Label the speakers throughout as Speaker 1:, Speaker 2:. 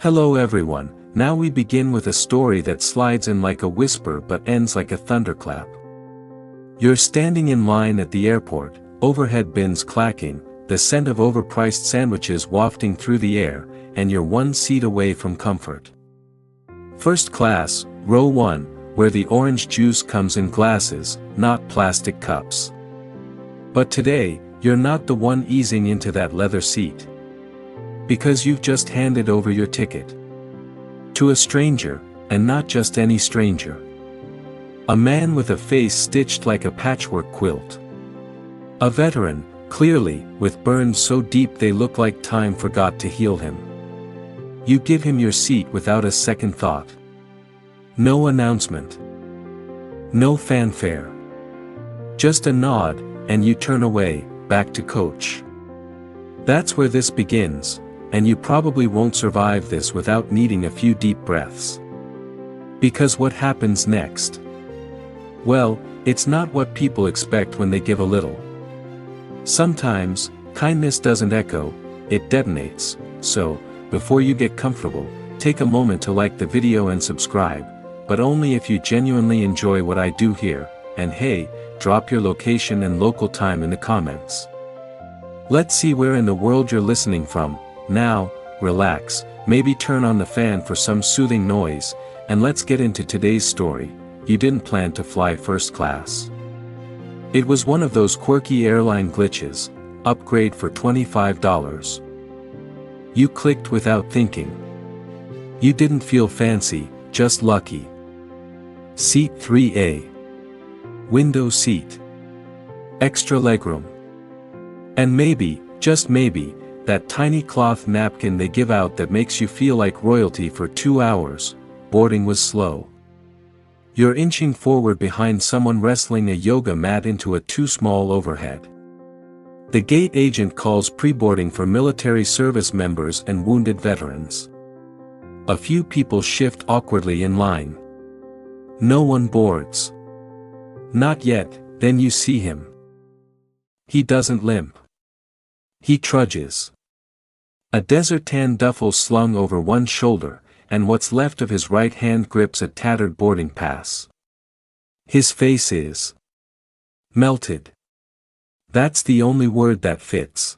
Speaker 1: Hello everyone, now we begin with a story that slides in like a whisper but ends like a thunderclap. You're standing in line at the airport, overhead bins clacking, the scent of overpriced sandwiches wafting through the air, and you're one seat away from comfort. First class, row 1, where the orange juice comes in glasses, not plastic cups. But today, you're not the one easing into that leather seat. Because you've just handed over your ticket. To a stranger, and not just any stranger. A man with a face stitched like a patchwork quilt. A veteran, clearly, with burns so deep they look like time forgot to heal him. You give him your seat without a second thought. No announcement. No fanfare. Just a nod, and you turn away, back to coach. That's where this begins. And you probably won't survive this without needing a few deep breaths. Because what happens next? Well, it's not what people expect when they give a little. Sometimes, kindness doesn't echo, it detonates, so, before you get comfortable, take a moment to like the video and subscribe, but only if you genuinely enjoy what I do here, and hey, drop your location and local time in the comments. Let's see where in the world you're listening from. Now, relax, maybe turn on the fan for some soothing noise, and let's get into today's story. You didn't plan to fly first class. It was one of those quirky airline glitches, upgrade for $25. You clicked without thinking. You didn't feel fancy, just lucky. Seat 3A. Window seat. Extra legroom. And maybe, just maybe, that tiny cloth napkin they give out that makes you feel like royalty for 2 hours. Boarding was slow. You're inching forward behind someone wrestling a yoga mat into a too small overhead. The gate agent calls pre-boarding for military service members and wounded veterans. A few people shift awkwardly in line. No one boards. Not yet, then you see him. He doesn't limp. He trudges. A desert tan duffel slung over one shoulder, and what's left of his right hand grips a tattered boarding pass. His face is melted. That's the only word that fits.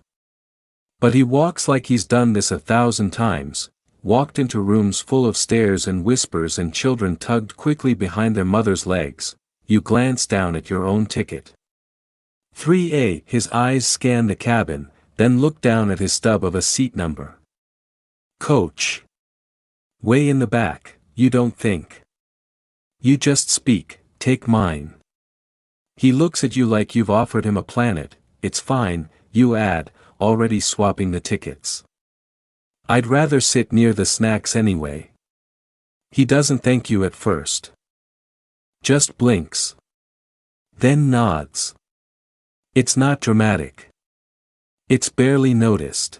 Speaker 1: But he walks like he's done this 1,000 times, walked into rooms full of stares and whispers and children tugged quickly behind their mother's legs. You glance down at your own ticket. 3A. His eyes scan the cabin, then look down at his stub of a seat number. Coach. Way in the back, you don't think. You just speak, take mine. He looks at you like you've offered him a planet. It's fine, you add, already swapping the tickets. I'd rather sit near the snacks anyway. He doesn't thank you at first. Just blinks. Then nods. It's not dramatic. It's barely noticed.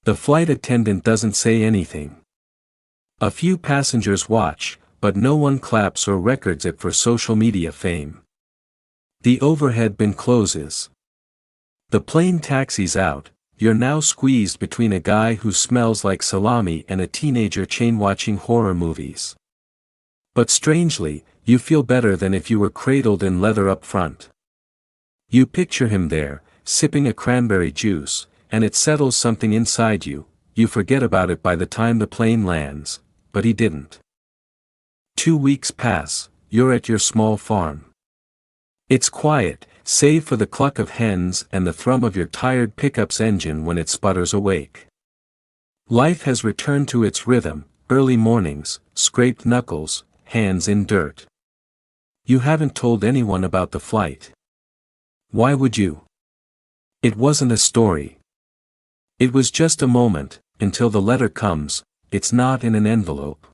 Speaker 1: The flight attendant doesn't say anything. A few passengers watch, but no one claps or records it for social media fame. The overhead bin closes. The plane taxis out. You're now squeezed between a guy who smells like salami and a teenager chain-watching horror movies. But strangely, you feel better than if you were cradled in leather up front. You picture him there, sipping a cranberry juice, and it settles something inside you. You forget about it by the time the plane lands, but he didn't. 2 weeks pass, you're at your small farm. It's quiet, save for the cluck of hens and the thrum of your tired pickup's engine when it sputters awake. Life has returned to its rhythm, early mornings, scraped knuckles, hands in dirt. You haven't told anyone about the flight. Why would you? It wasn't a story. It was just a moment, until the letter comes. It's not in an envelope.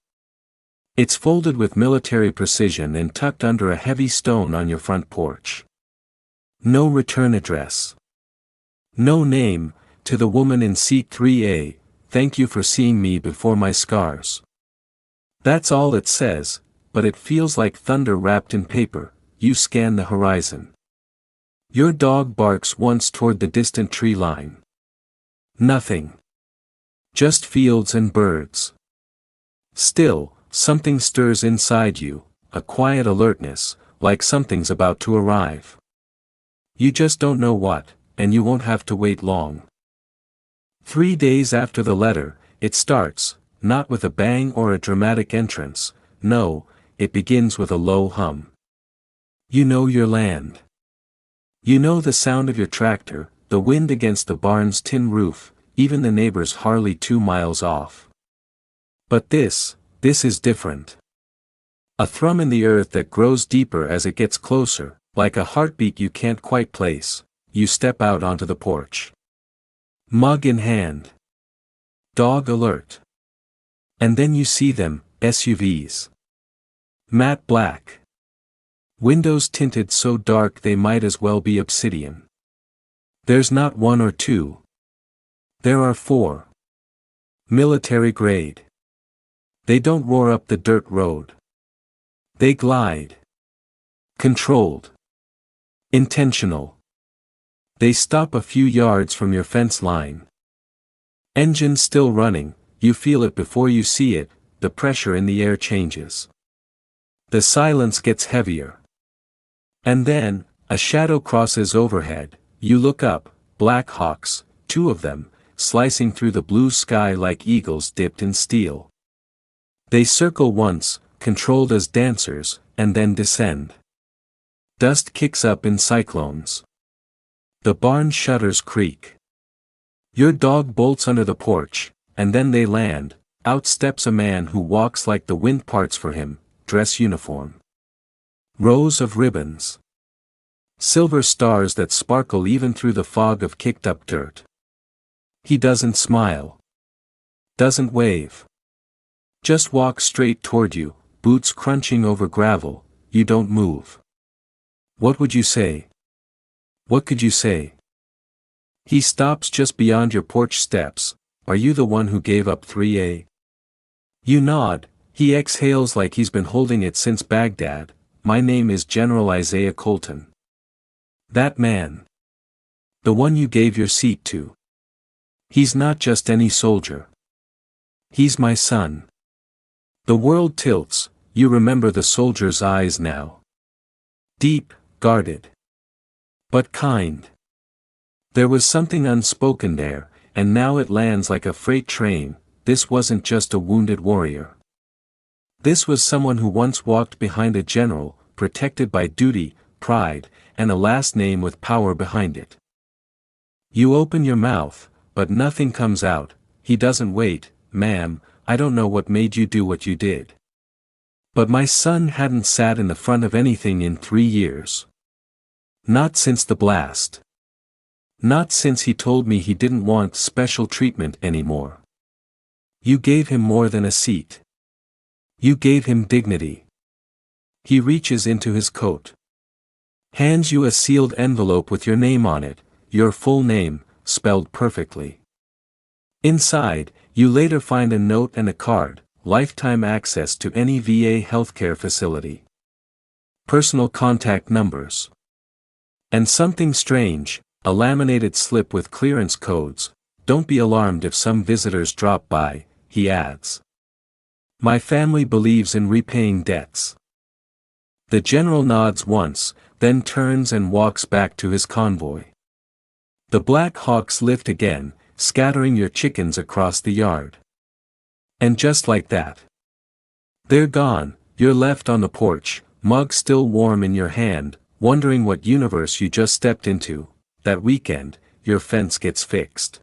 Speaker 1: It's folded with military precision and tucked under a heavy stone on your front porch. No return address. No name. To the woman in seat 3A, thank you for seeing me before my scars. That's all it says, but it feels like thunder wrapped in paper. You scan the horizon. Your dog barks once toward the distant tree line. Nothing. Just fields and birds. Still, something stirs inside you, a quiet alertness, like something's about to arrive. You just don't know what, and you won't have to wait long. 3 days after the letter, it starts, not with a bang or a dramatic entrance, no, it begins with a low hum. You know your land. You know the sound of your tractor, the wind against the barn's tin roof, even the neighbor's Harley 2 miles off. But this is different. A thrum in the earth that grows deeper as it gets closer, like a heartbeat you can't quite place. You step out onto the porch. Mug in hand. Dog alert. And then you see them, SUVs. Matte black. Windows tinted so dark they might as well be obsidian. There's not one or two. There are 4. Military grade. They don't roar up the dirt road. They glide. Controlled. Intentional. They stop a few yards from your fence line. Engine still running, you feel it before you see it, the pressure in the air changes. The silence gets heavier. And then, a shadow crosses overhead, you look up, black hawks, 2 of them, slicing through the blue sky like eagles dipped in steel. They circle once, controlled as dancers, and then descend. Dust kicks up in cyclones. The barn shutters creak. Your dog bolts under the porch, and then they land. Out steps a man who walks like the wind parts for him, dress uniform. Rows of ribbons. Silver stars that sparkle even through the fog of kicked up dirt. He doesn't smile. Doesn't wave. Just walks straight toward you, boots crunching over gravel. You don't move. What would you say? What could you say? He stops just beyond your porch steps. Are you the one who gave up 3A? You nod. He exhales like he's been holding it since Baghdad. My name is General Isaiah Colton. That man. The one you gave your seat to. He's not just any soldier. He's my son. The world tilts. You remember the soldier's eyes now. Deep, guarded. But kind. There was something unspoken there, and now it lands like a freight train. This wasn't just a wounded warrior. This was someone who once walked behind a general, protected by duty, pride, and a last name with power behind it. You open your mouth, but nothing comes out. He doesn't wait. Ma'am, I don't know what made you do what you did. But my son hadn't sat in the front of anything in 3 years. Not since the blast. Not since he told me he didn't want special treatment anymore. You gave him more than a seat. You gave him dignity. He reaches into his coat. Hands you a sealed envelope with your name on it, your full name, spelled perfectly. Inside, you later find a note and a card, lifetime access to any VA healthcare facility. Personal contact numbers. And something strange, a laminated slip with clearance codes. Don't be alarmed if some visitors drop by, he adds. My family believes in repaying debts. The general nods once, then turns and walks back to his convoy. The black hawks lift again, scattering your chickens across the yard. And just like that. They're gone, you're left on the porch, mug still warm in your hand, wondering what universe you just stepped into. That weekend, your fence gets fixed.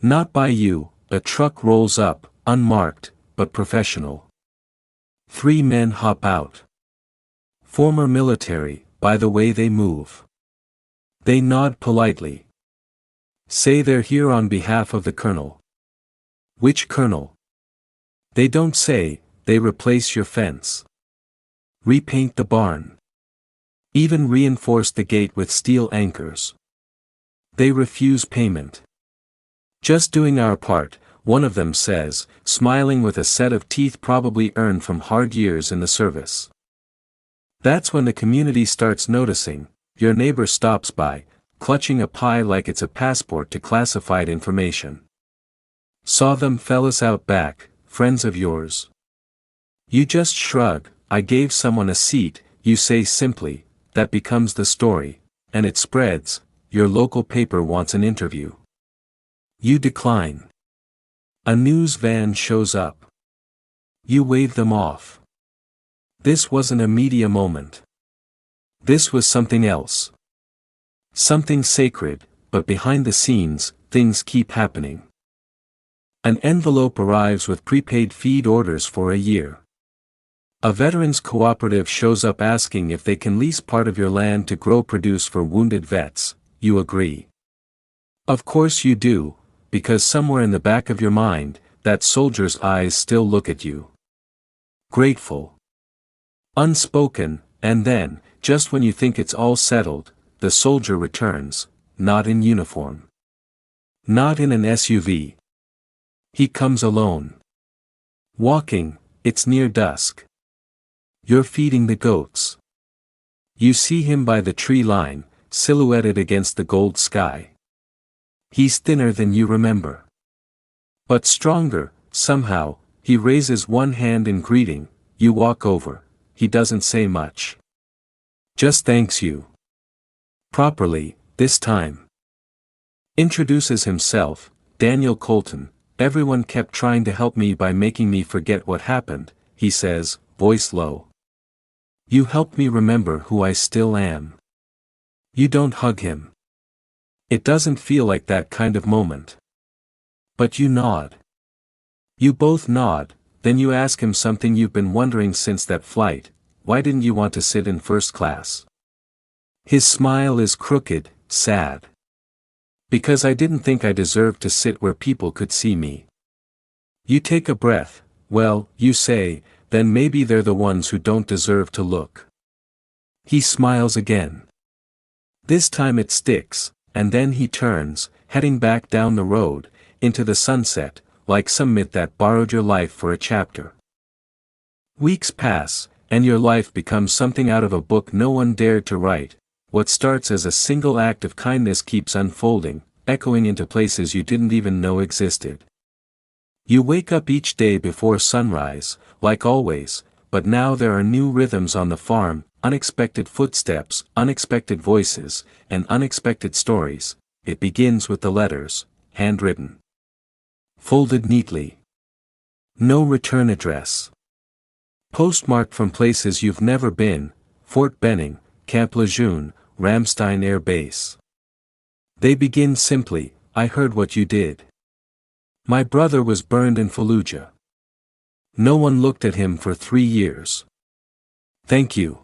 Speaker 1: Not by you, a truck rolls up, unmarked, but professional. 3 men hop out. Former military, by the way they move. They nod politely. Say they're here on behalf of the colonel. Which colonel? They don't say. They replace your fence. Repaint the barn. Even reinforce the gate with steel anchors. They refuse payment. Just doing our part, one of them says, smiling with a set of teeth probably earned from hard years in the service. That's when the community starts noticing. Your neighbor stops by, clutching a pie like it's a passport to classified information. Saw them fellas out back, friends of yours? You just shrug. I gave someone a seat, you say simply, that becomes the story, and it spreads. Your local paper wants an interview. You decline. A news van shows up. You wave them off. This wasn't a media moment. This was something else. Something sacred, but behind the scenes, things keep happening. An envelope arrives with prepaid feed orders for a year. A veterans cooperative shows up asking if they can lease part of your land to grow produce for wounded vets. You agree. Of course you do, because somewhere in the back of your mind, that soldier's eyes still look at you. Grateful. Unspoken, and then, just when you think it's all settled, the soldier returns, not in uniform. Not in an SUV. He comes alone. Walking, it's near dusk. You're feeding the goats. You see him by the tree line, silhouetted against the gold sky. He's thinner than you remember. But stronger, somehow. He raises one hand in greeting, you walk over, he doesn't say much. Just thanks you. Properly, this time. Introduces himself, Daniel Colton. Everyone kept trying to help me by making me forget what happened, he says, voice low. You helped me remember who I still am. You don't hug him. It doesn't feel like that kind of moment. But you nod. You both nod, then you ask him something you've been wondering since that flight. Why didn't you want to sit in first class? His smile is crooked, sad. Because I didn't think I deserved to sit where people could see me. You take a breath. Well, you say, then maybe they're the ones who don't deserve to look. He smiles again. This time it sticks, and then he turns, heading back down the road, into the sunset, like some myth that borrowed your life for a chapter. Weeks pass, and your life becomes something out of a book no one dared to write. What starts as a single act of kindness keeps unfolding, echoing into places you didn't even know existed. You wake up each day before sunrise, like always, but now there are new rhythms on the farm, unexpected footsteps, unexpected voices, and unexpected stories. It begins with the letters, handwritten. Folded neatly. No return address. Postmarked from places you've never been, Fort Benning, Camp Lejeune, Ramstein Air Base. They begin simply, I heard what you did. My brother was burned in Fallujah. No one looked at him for 3 years. Thank you.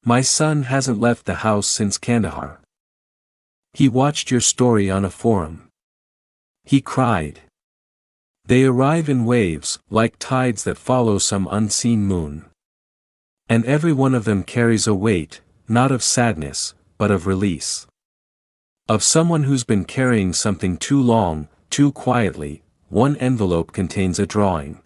Speaker 1: My son hasn't left the house since Kandahar. He watched your story on a forum. He cried. They arrive in waves, like tides that follow some unseen moon. And every one of them carries a weight, not of sadness, but of release. Of someone who's been carrying something too long, too quietly. One envelope contains a drawing.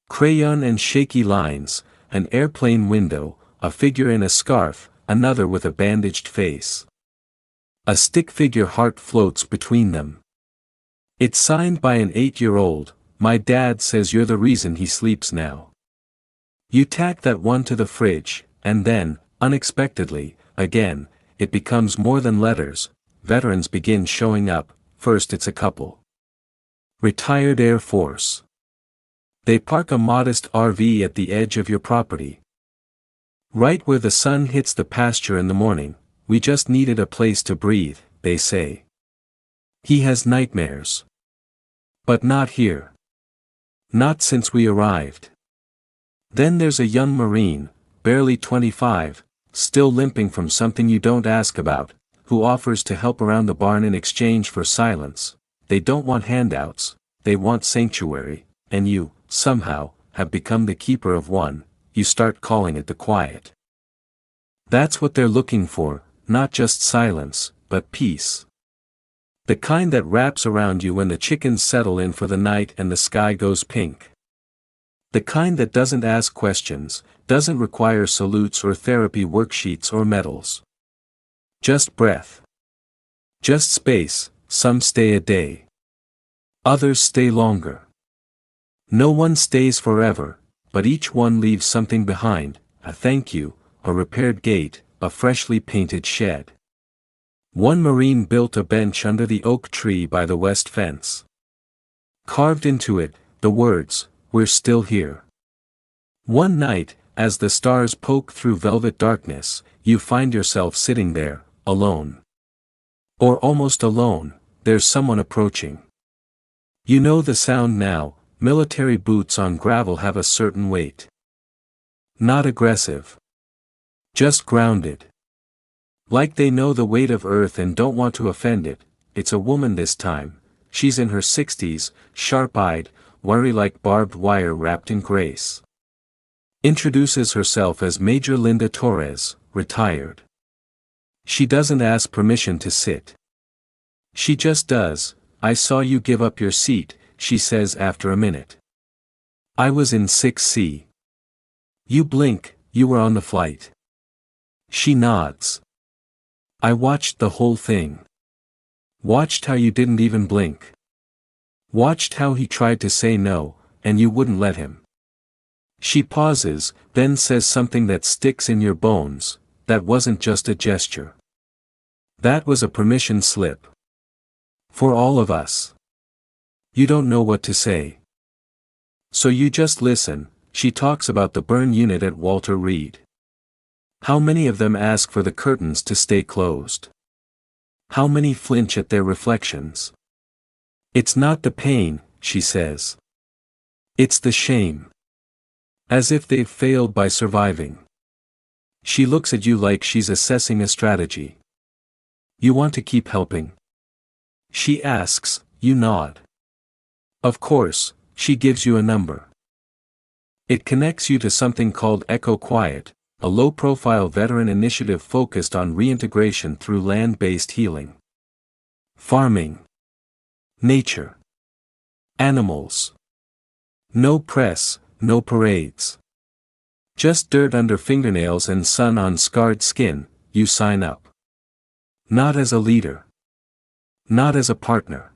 Speaker 1: Crayon and shaky lines, an airplane window, a figure in a scarf, another with a bandaged face. A stick figure heart floats between them. It's signed by an 8-year-old, my dad says you're the reason he sleeps now. You tack that one to the fridge, and then, unexpectedly, again, it becomes more than letters. Veterans begin showing up. First it's a couple. Retired Air Force. They park a modest RV at the edge of your property. Right where the sun hits the pasture in the morning. We just needed a place to breathe, they say. He has nightmares. But not here. Not since we arrived. Then there's a young Marine, barely 25, still limping from something you don't ask about, who offers to help around the barn in exchange for silence. They don't want handouts, they want sanctuary, and you, somehow, have become the keeper of one. You start calling it the quiet. That's what they're looking for, not just silence, but peace. The kind that wraps around you when the chickens settle in for the night and the sky goes pink. The kind that doesn't ask questions, doesn't require salutes or therapy worksheets or medals. Just breath. Just space. Some stay a day. Others stay longer. No one stays forever, but each one leaves something behind, a thank you, a repaired gate, a freshly painted shed. One Marine built a bench under the oak tree by the west fence. Carved into it, the words, "We're still here." One night, as the stars poke through velvet darkness, you find yourself sitting there, alone. Or almost alone, there's someone approaching. You know the sound now, military boots on gravel have a certain weight. Not aggressive. Just grounded. Like they know the weight of earth and don't want to offend it. It's a woman this time. She's in her 60s, sharp-eyed, worry like barbed wire wrapped in grace. Introduces herself as Major Linda Torres, retired. She doesn't ask permission to sit. She just does. "I saw you give up your seat," she says after a minute. "I was in 6C. You blink, you were on the flight." She nods. "I watched the whole thing. Watched how you didn't even blink. Watched how he tried to say no, and you wouldn't let him." She pauses, then says something that sticks in your bones. "That wasn't just a gesture. That was a permission slip. For all of us." You don't know what to say. So you just listen. She talks about the burn unit at Walter Reed. How many of them ask for the curtains to stay closed? How many flinch at their reflections? "It's not the pain," she says. "It's the shame." As if they've failed by surviving. She looks at you like she's assessing a strategy. "You want to keep helping?" She asks. You nod. Of course. She gives you a number. It connects you to something called Echo Quiet, a low-profile veteran initiative focused on reintegration through land-based healing. Farming. Nature. Animals. No press, no parades. Just dirt under fingernails and sun on scarred skin. You sign up. Not as a leader. Not as a partner.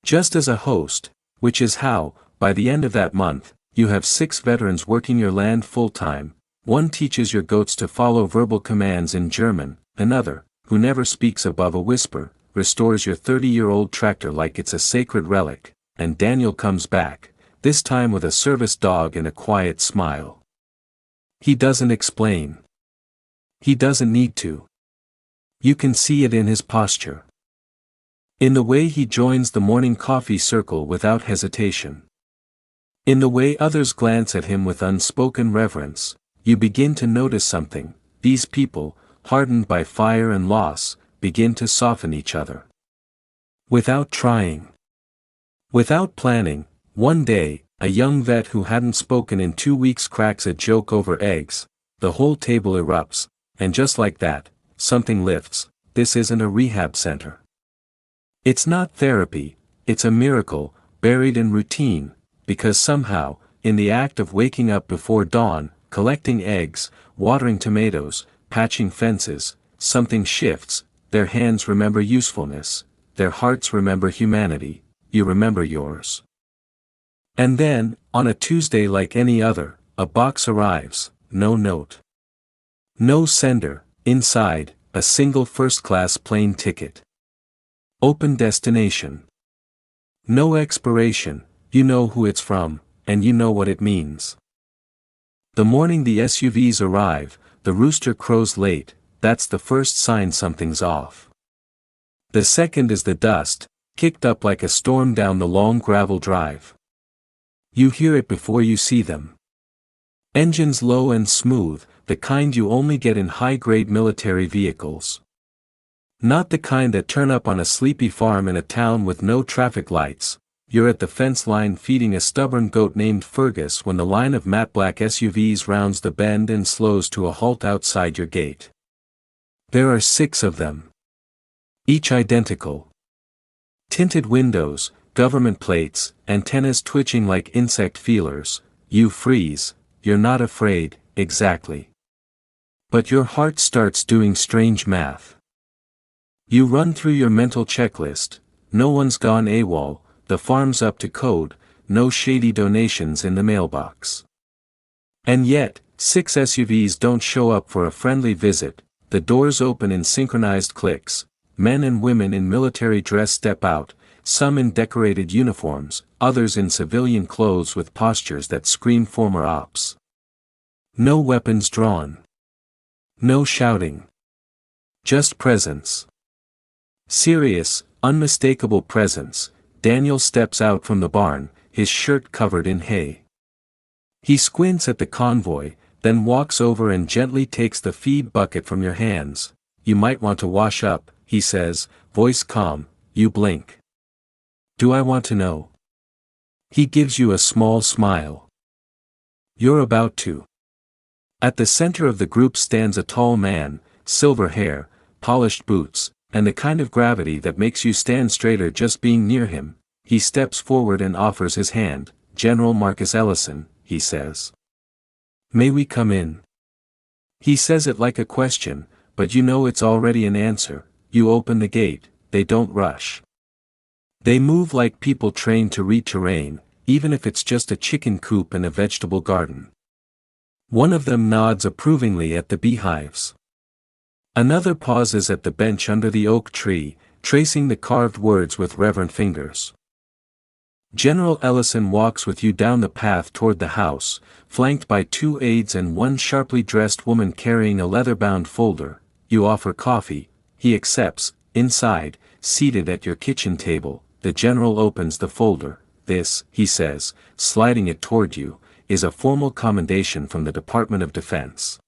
Speaker 1: Just as a host, which is how, by the end of that month, you have 6 veterans working your land full-time. One teaches your goats to follow verbal commands in German, another, who never speaks above a whisper, restores your 30-year-old tractor like it's a sacred relic, and Daniel comes back, this time with a service dog and a quiet smile. He doesn't explain. He doesn't need to. You can see it in his posture. In the way he joins the morning coffee circle without hesitation. In the way others glance at him with unspoken reverence, you begin to notice something. These people, hardened by fire and loss, begin to soften each other. Without trying. Without planning, one day, a young vet who hadn't spoken in 2 weeks cracks a joke over eggs, the whole table erupts, and just like that, something lifts. This isn't a rehab center. It's not therapy, it's a miracle, buried in routine, because somehow, in the act of waking up before dawn, collecting eggs, watering tomatoes, patching fences, something shifts. Their hands remember usefulness, their hearts remember humanity, you remember yours. And then, on a Tuesday like any other, a box arrives, no note. No sender, inside, a single first-class plane ticket. Open destination. No expiration, you know who it's from, and you know what it means. The morning the SUVs arrive, the rooster crows late, that's the first sign something's off. The second is the dust, kicked up like a storm down the long gravel drive. You hear it before you see them. Engines low and smooth, the kind you only get in high-grade military vehicles. Not the kind that turn up on a sleepy farm in a town with no traffic lights. You're at the fence line feeding a stubborn goat named Fergus when the line of matte black SUVs rounds the bend and slows to a halt outside your gate. There are 6 of them. Each identical. Tinted windows, government plates, antennas twitching like insect feelers. You freeze, you're not afraid, exactly. But your heart starts doing strange math. You run through your mental checklist. No one's gone AWOL, the farm's up to code, no shady donations in the mailbox. And yet, 6 SUVs don't show up for a friendly visit, the doors open in synchronized clicks, men and women in military dress step out, some in decorated uniforms, others in civilian clothes with postures that scream former ops. No weapons drawn. No shouting. Just presence. Serious, unmistakable presence. Daniel steps out from the barn, his shirt covered in hay. He squints at the convoy, then walks over and gently takes the feed bucket from your hands. You might want to wash up, he says, voice calm. You blink. Do I want to know? He gives you a small smile. You're about to. At the center of the group stands a tall man, silver hair, polished boots, and the kind of gravity that makes you stand straighter just being near him. He steps forward and offers his hand. General Marcus Ellison, he says. May we come in? He says it like a question, but you know it's already an answer. You open the gate, they don't rush. They move like people trained to read terrain, even if it's just a chicken coop and a vegetable garden. One of them nods approvingly at the beehives. Another pauses at the bench under the oak tree, tracing the carved words with reverent fingers. General Ellison walks with you down the path toward the house, flanked by 2 aides and one sharply dressed woman carrying a leather-bound folder. You offer coffee. He accepts. Inside, seated at your kitchen table, the general opens the folder. This, he says, sliding it toward you, is a formal commendation from the Department of Defense.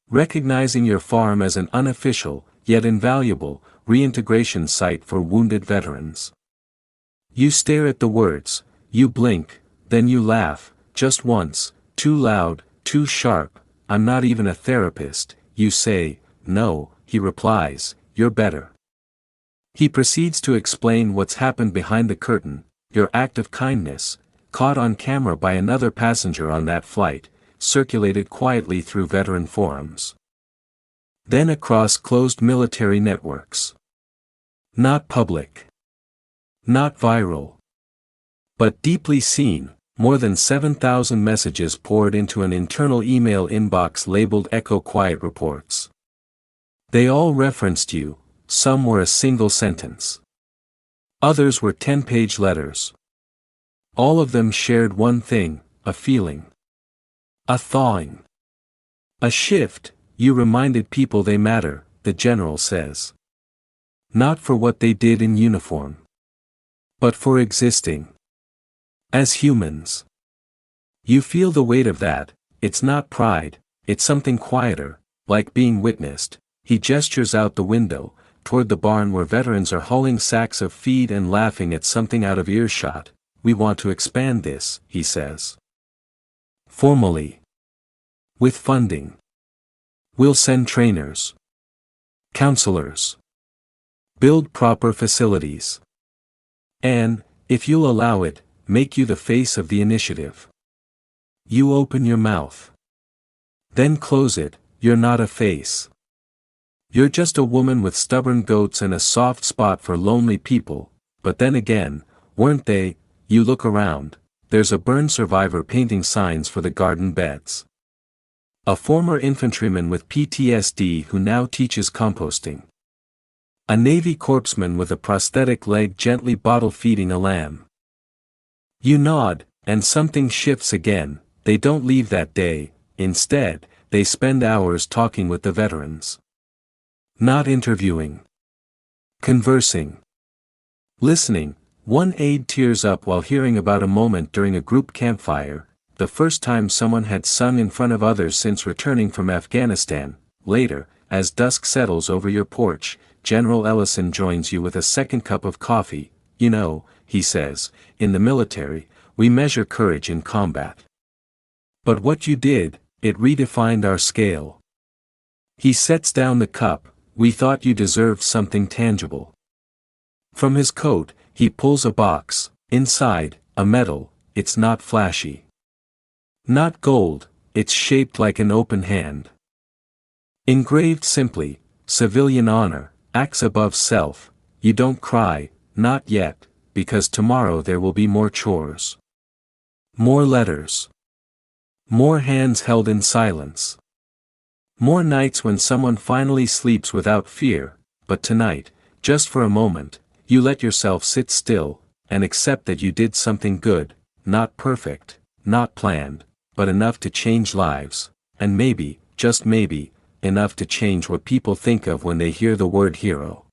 Speaker 1: Recognizing your farm as an unofficial, yet invaluable, reintegration site for wounded veterans. You stare at the words, you blink, then you laugh, just once, too loud, too sharp. I'm not even a therapist, you say. No, he replies, you're better. He proceeds to explain what's happened behind the curtain, your act of kindness, caught on camera by another passenger on that flight, circulated quietly through veteran forums. Then across closed military networks. Not public. Not viral. But deeply seen. More than 7,000 messages poured into an internal email inbox labeled Echo Quiet Reports. They all referenced you, some were a single sentence. Others were 10-page letters. All of them shared one thing, a feeling. A thawing. A shift. You reminded people they matter, the general says. Not for what they did in uniform. But for existing. As humans. You feel the weight of that. It's not pride, it's something quieter, like being witnessed. He gestures out the window, toward the barn where veterans are hauling sacks of feed and laughing at something out of earshot. We want to expand this, he says. Formally. With funding. We'll send trainers. Counselors. Build proper facilities. And, if you'll allow it, make you the face of the initiative. You open your mouth. Then close it. You're not a face. You're just a woman with stubborn goats and a soft spot for lonely people. But then again, weren't they? You look around. There's a burn survivor painting signs for the garden beds. A former infantryman with PTSD who now teaches composting. A Navy corpsman with a prosthetic leg gently bottle feeding a lamb. You nod, and something shifts again. They don't leave that day. Instead, they spend hours talking with the veterans. Not interviewing. Conversing. Listening. One aide tears up while hearing about a moment during a group campfire, the first time someone had sung in front of others since returning from Afghanistan. Later, as dusk settles over your porch, General Ellison joins you with a second cup of coffee. You know, he says, in the military, we measure courage in combat. But what you did, it redefined our scale. He sets down the cup. We thought you deserved something tangible. From his coat, he pulls a box. Inside, a medal. It's not flashy. Not gold, it's shaped like an open hand. Engraved simply, civilian honor, acts above self. You don't cry, not yet. because tomorrow there will be more chores. More letters. More hands held in silence. More nights when someone finally sleeps without fear, but tonight, just for a moment, you let yourself sit still, and accept that you did something good, not perfect, not planned, but enough to change lives, and maybe, just maybe, enough to change what people think of when they hear the word hero.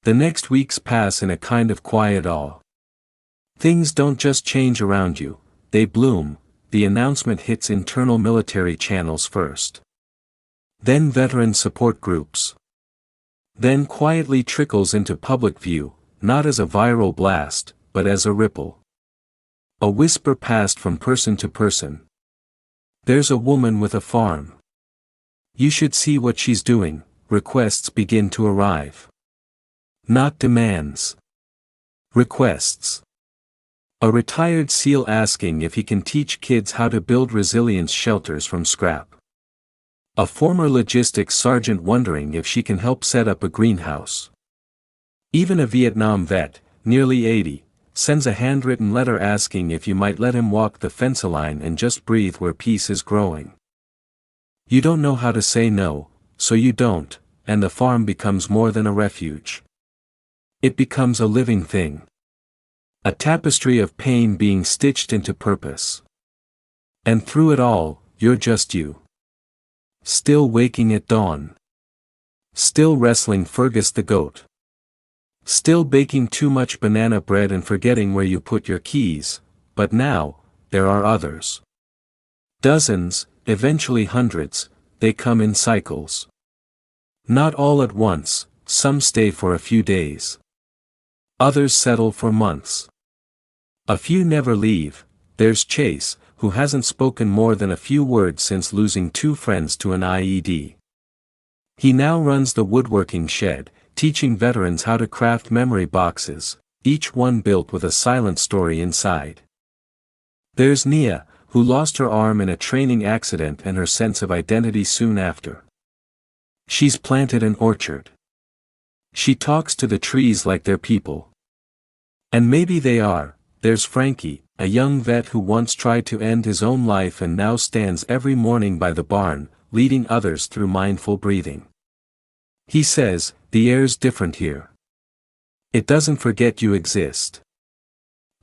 Speaker 1: The next weeks pass in a kind of quiet awe. Things don't just change around you, they bloom. The announcement hits internal military channels first. Then veteran support groups. Then quietly trickles into public view, not as a viral blast, but as a ripple. A whisper passed from person to person. There's a woman with a farm. You should see what she's doing. Requests begin to arrive. Not demands. Requests. A retired SEAL asking if he can teach kids how to build resilience shelters from scrap. A former logistics sergeant wondering if she can help set up a greenhouse. Even a Vietnam vet, nearly 80, sends a handwritten letter asking if you might let him walk the fence line and just breathe where peace is growing. You don't know how to say no, so you don't, and the farm becomes more than a refuge. It becomes a living thing. A tapestry of pain being stitched into purpose. And through it all, you're just you. Still waking at dawn. Still wrestling Fergus the goat. Still baking too much banana bread and forgetting where you put your keys, but now, there are others. Dozens, eventually hundreds, they come in cycles. Not all at once, some stay for a few days. Others settle for months. A few never leave. There's Chase, who hasn't spoken more than a few words since losing 2 friends to an IED. He now runs the woodworking shed, teaching veterans how to craft memory boxes, each one built with a silent story inside. There's Nia, who lost her arm in a training accident and her sense of identity soon after. She's planted an orchard. She talks to the trees like they're people. And maybe they are. There's Frankie, a young vet who once tried to end his own life and now stands every morning by the barn, leading others through mindful breathing. He says, the air's different here. It doesn't forget you exist.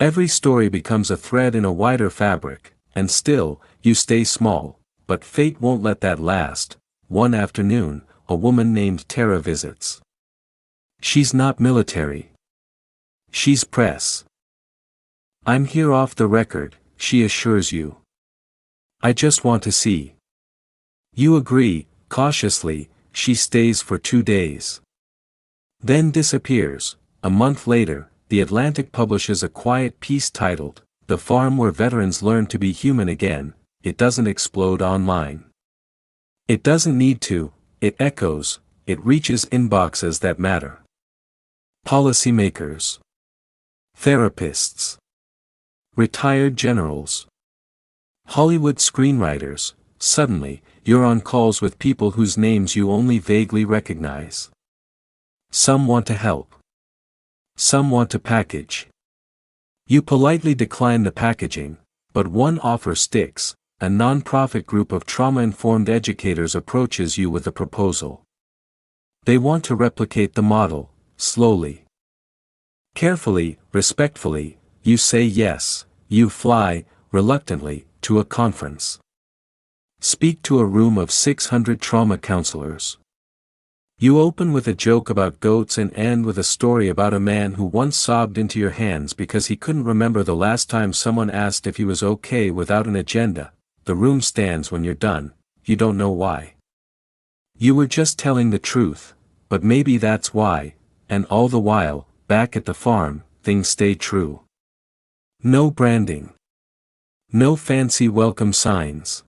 Speaker 1: Every story becomes a thread in a wider fabric, and still, you stay small, but fate won't let that last. One afternoon, a woman named Tara visits. She's not military. She's press. I'm here off the record, she assures you. I just want to see. You agree, cautiously. She stays for 2 days. Then disappears. A month later, The Atlantic publishes a quiet piece titled, "The Farm Where Veterans Learn to Be Human Again." It doesn't explode online. It doesn't need to, it echoes, it reaches inboxes that matter. Policymakers. Therapists. Retired generals. Hollywood screenwriters. Suddenly, you're on calls with people whose names you only vaguely recognize. Some want to help. Some want to package. You politely decline the packaging, but one offer sticks. A non-profit group of trauma-informed educators approaches you with a proposal. They want to replicate the model, slowly. Carefully, respectfully, you say yes. You fly, reluctantly, to a conference. Speak to a room of 600 trauma counselors. You open with a joke about goats and end with a story about a man who once sobbed into your hands because he couldn't remember the last time someone asked if he was okay without an agenda. The room stands when you're done, you don't know why. You were just telling the truth, but maybe that's why, and all the while, back at the farm, things stay true. No branding. No fancy welcome signs.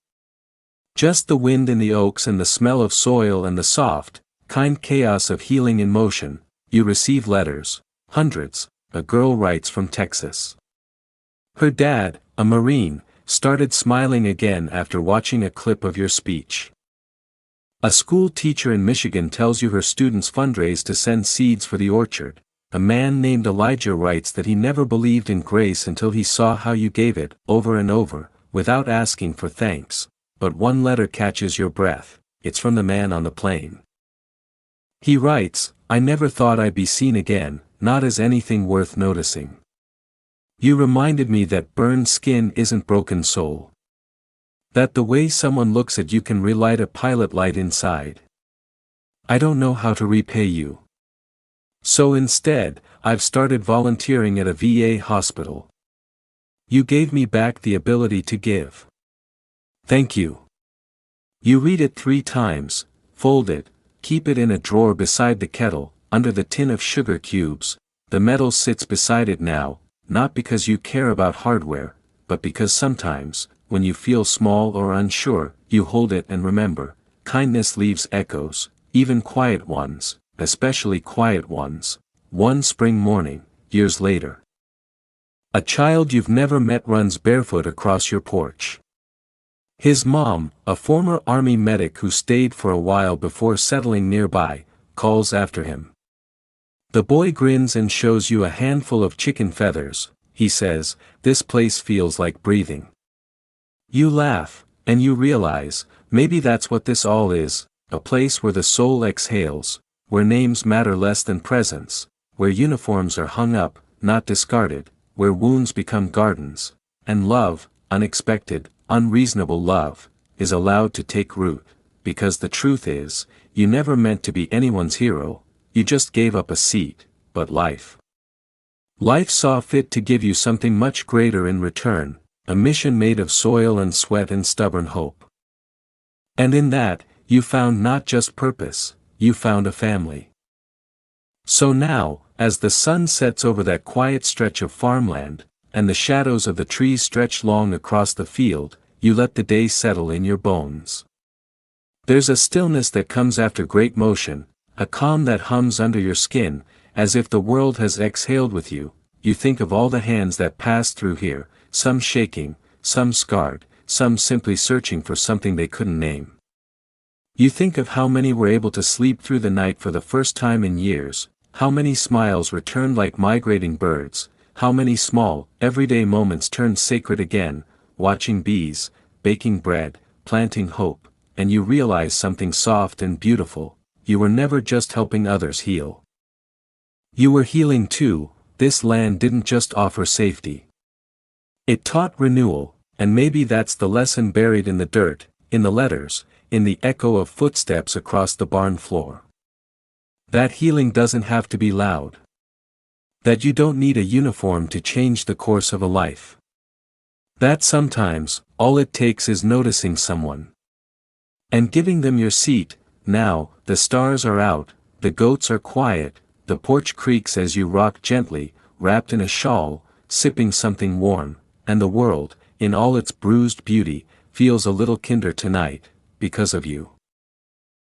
Speaker 1: Just the wind in the oaks and the smell of soil and the soft, kind chaos of healing in motion. You receive letters, hundreds. A girl writes from Texas. Her dad, a Marine, started smiling again after watching a clip of your speech. A school teacher in Michigan tells you her students fundraise to send seeds for the orchard, A man named Elijah writes that he never believed in grace until he saw how you gave it, over and over, without asking for thanks. But one letter catches your breath. It's from the man on the plane. He writes, "I never thought I'd be seen again, not as anything worth noticing. You reminded me that burned skin isn't broken soul. That the way someone looks at you can relight a pilot light inside. I don't know how to repay you. So instead, I've started volunteering at a VA hospital. You gave me back the ability to give. Thank you." You read it 3 times, fold it, keep it in a drawer beside the kettle, under the tin of sugar cubes. The metal sits beside it now, not because you care about hardware, but because sometimes, when you feel small or unsure, you hold it and remember, kindness leaves echoes, even quiet ones, especially quiet ones. One spring morning, years later. A child you've never met runs barefoot across your porch. His mom, a former army medic who stayed for a while before settling nearby, calls after him. The boy grins and shows you a handful of chicken feathers. He says, "This place feels like breathing." You laugh, and you realize, maybe that's what this all is, a place where the soul exhales, where names matter less than presents, where uniforms are hung up, not discarded, where wounds become gardens, and love, unexpected, unreasonable love, is allowed to take root, because the truth is, you never meant to be anyone's hero, you just gave up a seat, but life. Life saw fit to give you something much greater in return, a mission made of soil and sweat and stubborn hope. And in that, you found not just purpose, you found a family. So now, as the sun sets over that quiet stretch of farmland, and the shadows of the trees stretch long across the field, you let the day settle in your bones. There's a stillness that comes after great motion, a calm that hums under your skin, as if the world has exhaled with you. You think of all the hands that passed through here, some shaking, some scarred, some simply searching for something they couldn't name. You think of how many were able to sleep through the night for the first time in years, how many smiles returned like migrating birds, how many small, everyday moments turned sacred again, watching bees, baking bread, planting hope, and you realize something soft and beautiful. You were never just helping others heal. You were healing too. This land didn't just offer safety. It taught renewal, and maybe that's the lesson buried in the dirt, in the letters, in the echo of footsteps across the barn floor. That healing doesn't have to be loud. That you don't need a uniform to change the course of a life. That sometimes, all it takes is noticing someone. And giving them your seat. Now, the stars are out, the goats are quiet, the porch creaks as you rock gently, wrapped in a shawl, sipping something warm, and the world, in all its bruised beauty, feels a little kinder tonight, because of you.